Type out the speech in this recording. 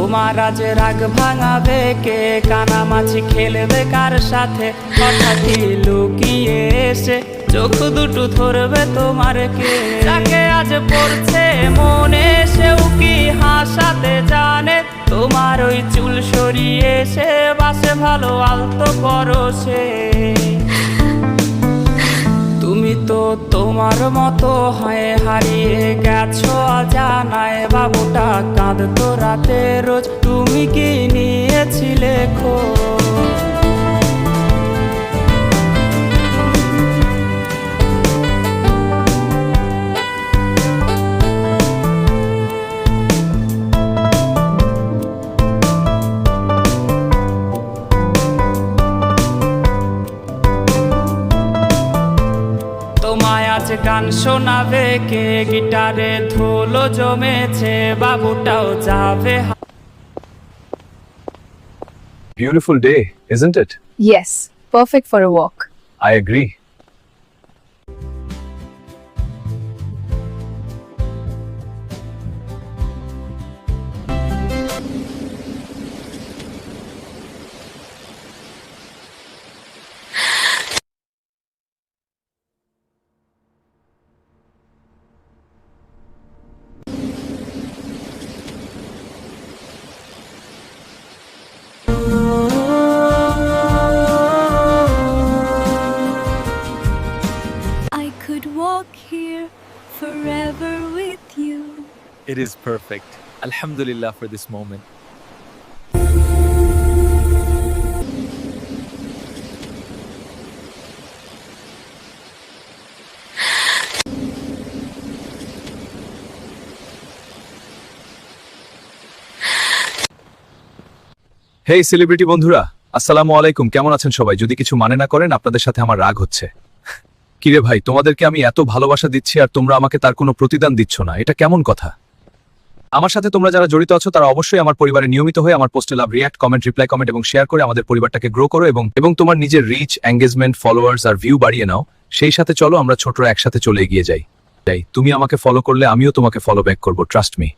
তোমার আজ রাগ ভাঙাবে কে, কানামাছি খেলবে কার সাথে, হঠাৎই লুকিয়ে এসে চোখ দুটো ধরবে তোমার কে। যাকে আজ পড়ছে মনে সেও কি হাসাতে জানে, তোমার ওই চুল সরিয়ে সে বাসে ভালো আলতো পরশে। তুমি তো তোমার মতো হয়ে হারিয়ে গেছো অজানায়, বাবুটা কাঁদতো রাতে রোজ, তুমি কি নিয়েছিলে খোঁজ? তোমায় আজ গান শোনাবে কে, গিটারে ধুলো জমেছে, বাবুটাও যাবে। Beautiful day, isn't it? Yes, perfect for a walk. I agree. I could walk here forever with you. It is perfect. Alhamdulillah for this moment. Hey celebrity বন্ধুরা, আসসালামু আলাইকুম। কেমন আছেন সবাই? যদি কিছু মানে না করেন, আপনাদের সাথে আমার রাগ হচ্ছে। কিরে ভাই, তোমাদেরকে আমি এত ভালোবাসা দিচ্ছি আর তোমরা আমাকে তার কোনো প্রতিদান দিচ্ছ না, এটা কেমন কথা? আমার সাথে তোমরা যারা জড়িত আছো তারা অবশ্যই আমার পরিবারে নিয়মিত হয়ে আমার পোস্টে লাভ, রিয়াক্ট, কমেন্ট, রিপ্লাই, কমেন্ট এবং শেয়ার করে আমাদের পরিবারটাকে গ্রো করো এবং তোমার নিজের রিচ, এঙ্গেজমেন্ট, ফলোয়ার্স আর ভিউ বাড়িয়ে নাও। সেই সাথে চলো আমরা ছোটরা একসাথে চলে এগিয়ে যাই। তুমি আমাকে ফলো করলে আমিও তোমাকে ফলো ব্যাক করবো, ট্রাস্ট মি।